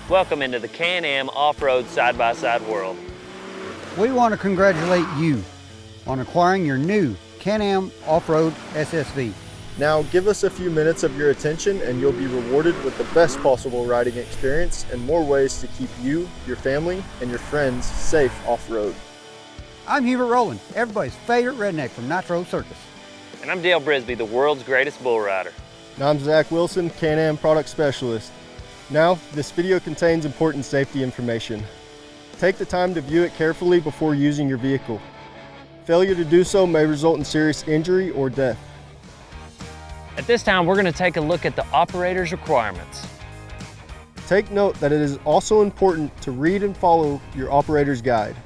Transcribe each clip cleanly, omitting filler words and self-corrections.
Welcome into the Can-Am Off-Road Side-by-Side world. We want to congratulate you on acquiring your new Can-Am Off-Road SSV. Now give us a few minutes of your attention and you'll be rewarded with the best possible riding experience and more ways to keep you, your family, and your friends safe off-road. I'm Hubert Rowland, everybody's favorite redneck from Nitro Circus. And I'm Dale Brisby, the world's greatest bull rider. And I'm Zach Wilson, Can-Am Product Specialist. Now, this video contains important safety information. Take the time to view it carefully before using your vehicle. Failure to do so may result in serious injury or death. At this time, we're going to take a look at the operator's requirements. Take note that it is also important to read and follow your operator's guide.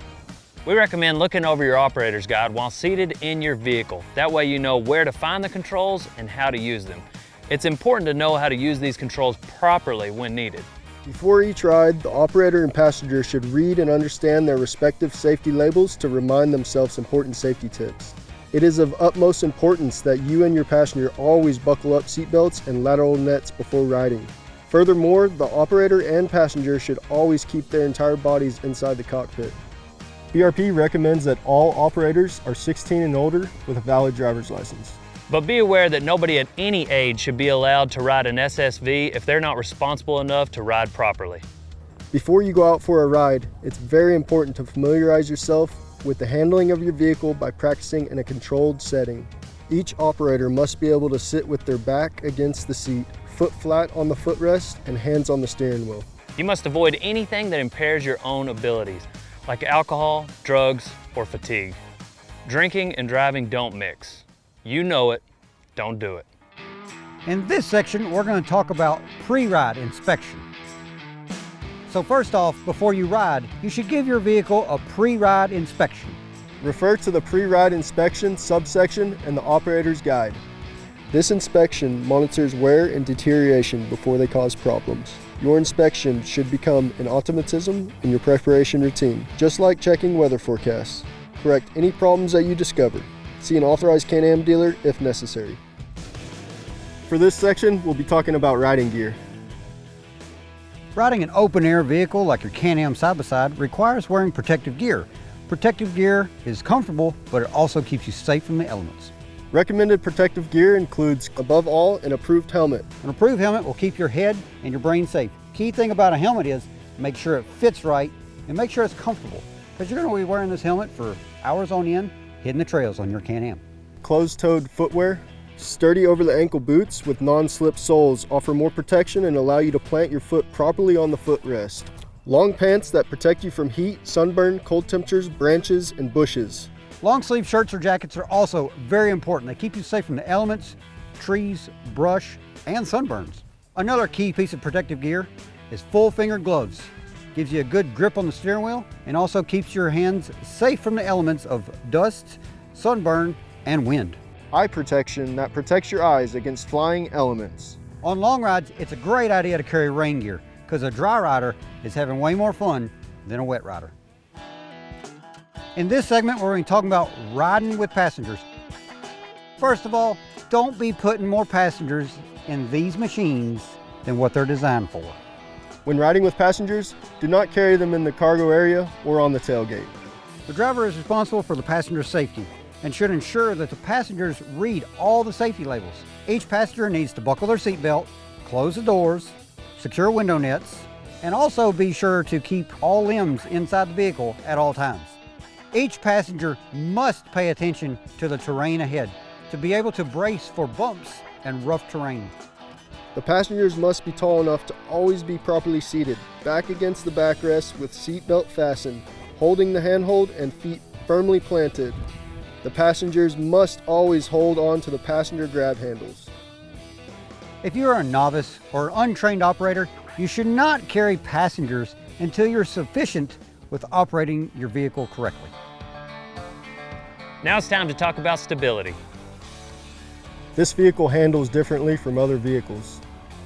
We recommend looking over your operator's guide while seated in your vehicle. That way you know where to find the controls and how to use them. It's important to know how to use these controls properly when needed. Before each ride, the operator and passenger should read and understand their respective safety labels to remind themselves important safety tips. It is of utmost importance that you and your passenger always buckle up seatbelts and lateral nets before riding. Furthermore, the operator and passenger should always keep their entire bodies inside the cockpit. BRP recommends that all operators are 16 and older with a valid driver's license. But be aware that nobody at any age should be allowed to ride an SSV if they're not responsible enough to ride properly. Before you go out for a ride, it's very important to familiarize yourself with the handling of your vehicle by practicing in a controlled setting. Each operator must be able to sit with their back against the seat, foot flat on the footrest, and hands on the steering wheel. You must avoid anything that impairs your own abilities, like alcohol, drugs, or fatigue. Drinking and driving don't mix. You know it, don't do it. In this section, we're going to talk about pre-ride inspection. So first off, before you ride, you should give your vehicle a pre-ride inspection. Refer to the pre-ride inspection subsection and the operator's guide. This inspection monitors wear and deterioration before they cause problems. Your inspection should become an automatism in your preparation routine, just like checking weather forecasts. Correct any problems that you discover. See an authorized Can-Am dealer if necessary. For this section, we'll be talking about riding gear. Riding an open-air vehicle like your Can-Am side-by-side requires wearing protective gear. Protective gear is comfortable, but it also keeps you safe from the elements. Recommended protective gear includes, above all, an approved helmet. An approved helmet will keep your head and your brain safe. Key thing about a helmet is make sure it fits right and make sure it's comfortable, because you're going to be wearing this helmet for hours on end, hitting the trails on your Can-Am. Closed-toed footwear. Sturdy over-the-ankle boots with non-slip soles offer more protection and allow you to plant your foot properly on the footrest. Long pants that protect you from heat, sunburn, cold temperatures, branches, and bushes. Long sleeve shirts or jackets are also very important. They keep you safe from the elements, trees, brush, and sunburns. Another key piece of protective gear is full-fingered gloves. Gives you a good grip on the steering wheel and also keeps your hands safe from the elements of dust, sunburn, and wind. Eye protection that protects your eyes against flying elements. On long rides, it's a great idea to carry rain gear because a dry rider is having way more fun than a wet rider. In this segment, we're going to be talking about riding with passengers. First of all, don't be putting more passengers in these machines than what they're designed for. When riding with passengers, do not carry them in the cargo area or on the tailgate. The driver is responsible for the passenger's safety and should ensure that the passengers read all the safety labels. Each passenger needs to buckle their seatbelt, close the doors, secure window nets, and also be sure to keep all limbs inside the vehicle at all times. Each passenger must pay attention to the terrain ahead to be able to brace for bumps and rough terrain. The passengers must be tall enough to always be properly seated, back against the backrest with seatbelt fastened, holding the handhold and feet firmly planted. The passengers must always hold on to the passenger grab handles. If you are a novice or untrained operator, you should not carry passengers until you're sufficient with operating your vehicle correctly. Now it's time to talk about stability. This vehicle handles differently from other vehicles.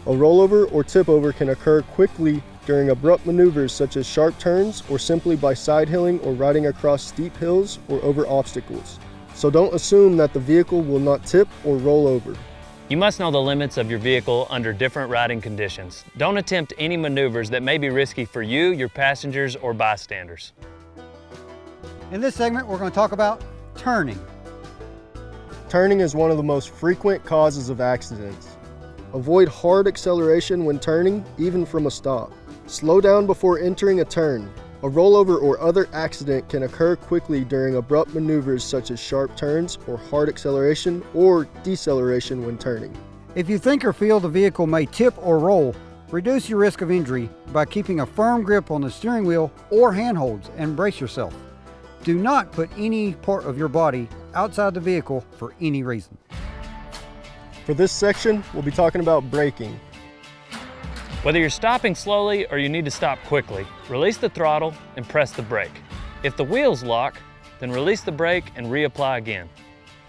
A rollover or tip over can occur quickly during abrupt maneuvers such as sharp turns or simply by side hilling or riding across steep hills or over obstacles. So don't assume that the vehicle will not tip or roll over. You must know the limits of your vehicle under different riding conditions. Don't attempt any maneuvers that may be risky for you, your passengers, or bystanders. In this segment, we're going to talk about turning. Turning is one of the most frequent causes of accidents. Avoid hard acceleration when turning, even from a stop. Slow down before entering a turn. A rollover or other accident can occur quickly during abrupt maneuvers such as sharp turns or hard acceleration or deceleration when turning. If you think or feel the vehicle may tip or roll, reduce your risk of injury by keeping a firm grip on the steering wheel or handholds and brace yourself. Do not put any part of your body outside the vehicle for any reason. For this section, we'll be talking about braking. Whether you're stopping slowly or you need to stop quickly, release the throttle and press the brake. If the wheels lock, then release the brake and reapply again.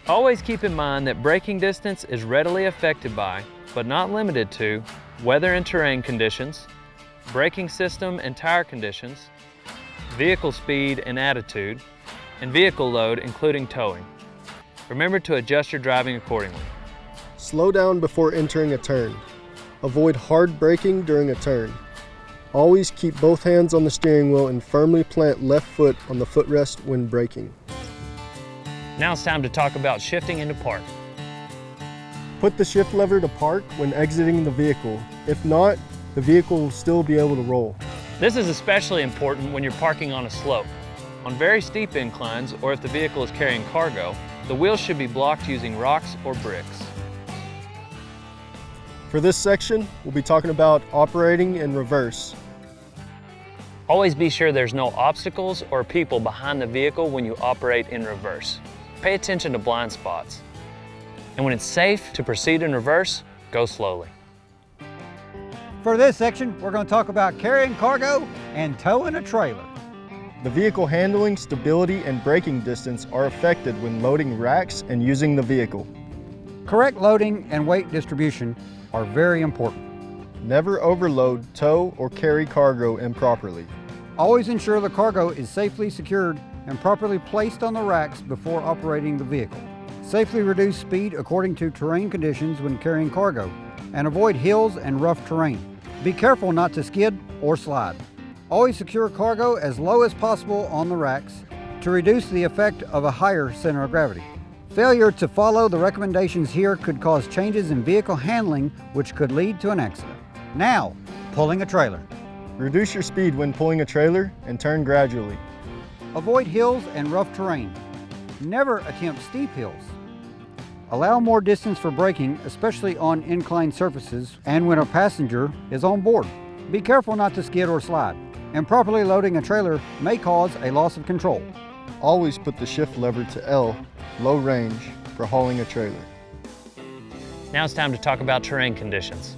Always keep in mind that braking distance is readily affected by, but not limited to, weather and terrain conditions, braking system and tire conditions, vehicle speed and attitude, and vehicle load including towing. Remember to adjust your driving accordingly. Slow down before entering a turn. Avoid hard braking during a turn. Always keep both hands on the steering wheel and firmly plant left foot on the footrest when braking. Now it's time to talk about shifting into park. Put the shift lever to park when exiting the vehicle. If not, the vehicle will still be able to roll. This is especially important when you're parking on a slope. On very steep inclines, or if the vehicle is carrying cargo, the wheels should be blocked using rocks or bricks. For this section, we'll be talking about operating in reverse. Always be sure there's no obstacles or people behind the vehicle when you operate in reverse. Pay attention to blind spots. And when it's safe to proceed in reverse, go slowly. For this section, we're going to talk about carrying cargo and towing a trailer. The vehicle handling, stability, and braking distance are affected when loading racks and using the vehicle. Correct loading and weight distribution are very important. Never overload, tow, or carry cargo improperly. Always ensure the cargo is safely secured and properly placed on the racks before operating the vehicle. Safely reduce speed according to terrain conditions when carrying cargo, and avoid hills and rough terrain. Be careful not to skid or slide. Always secure cargo as low as possible on the racks to reduce the effect of a higher center of gravity. Failure to follow the recommendations here could cause changes in vehicle handling, which could lead to an accident. Now, pulling a trailer. Reduce your speed when pulling a trailer and turn gradually. Avoid hills and rough terrain. Never attempt steep hills. Allow more distance for braking, especially on inclined surfaces and when a passenger is on board. Be careful not to skid or slide. Improperly loading a trailer may cause a loss of control. Always put the shift lever to L, low range, for hauling a trailer. Now it's time to talk about terrain conditions.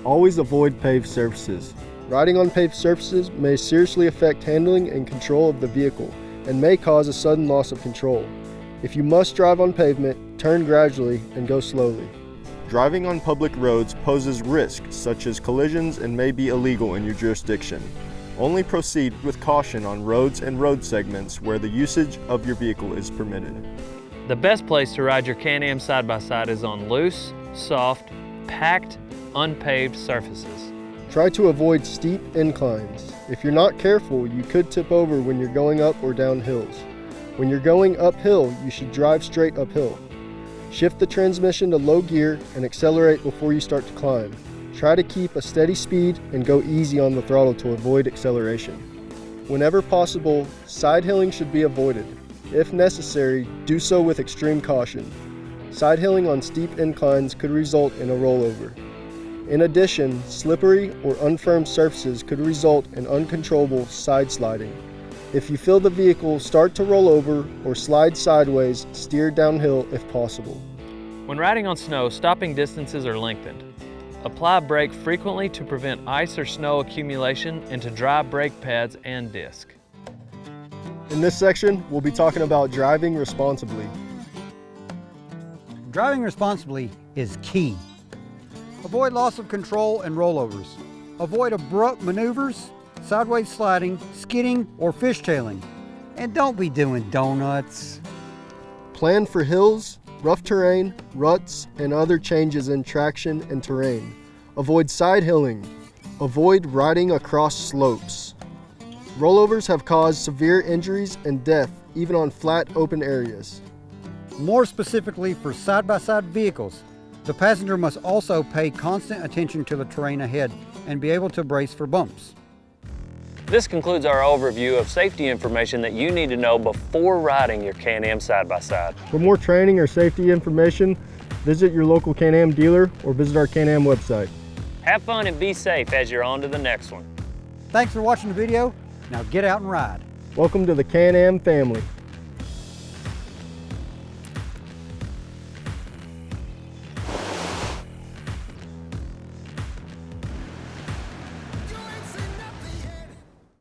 Always avoid paved surfaces. Riding on paved surfaces may seriously affect handling and control of the vehicle and may cause a sudden loss of control. If you must drive on pavement, turn gradually and go slowly. Driving on public roads poses risks such as collisions and may be illegal in your jurisdiction. Only proceed with caution on roads and road segments where the usage of your vehicle is permitted. The best place to ride your Can-Am side-by-side is on loose, soft, packed, unpaved surfaces. Try to avoid steep inclines. If you're not careful, you could tip over when you're going up or down hills. When you're going uphill, you should drive straight uphill. Shift the transmission to low gear and accelerate before you start to climb. Try to keep a steady speed and go easy on the throttle to avoid acceleration. Whenever possible, side hilling should be avoided. If necessary, do so with extreme caution. Side hilling on steep inclines could result in a rollover. In addition, slippery or unfirm surfaces could result in uncontrollable side sliding. If you feel the vehicle start to roll over or slide sideways, steer downhill if possible. When riding on snow, stopping distances are lengthened. Apply brake frequently to prevent ice or snow accumulation into dry brake pads and disc. In this section, we'll be talking about driving responsibly. Driving responsibly is key. Avoid loss of control and rollovers. Avoid abrupt maneuvers, sideways sliding, skidding, or fishtailing. And don't be doing donuts. Plan for hills, rough terrain, ruts, and other changes in traction and terrain. Avoid side hilling. Avoid riding across slopes. Rollovers have caused severe injuries and death even on flat open areas. More specifically for side-by-side vehicles, the passenger must also pay constant attention to the terrain ahead and be able to brace for bumps. This concludes our overview of safety information that you need to know before riding your Can-Am side-by-side. For more training or safety information, visit your local Can-Am dealer or visit our Can-Am website. Have fun and be safe as you're on to the next one. Thanks for watching the video. Now get out and ride. Welcome to the Can-Am family.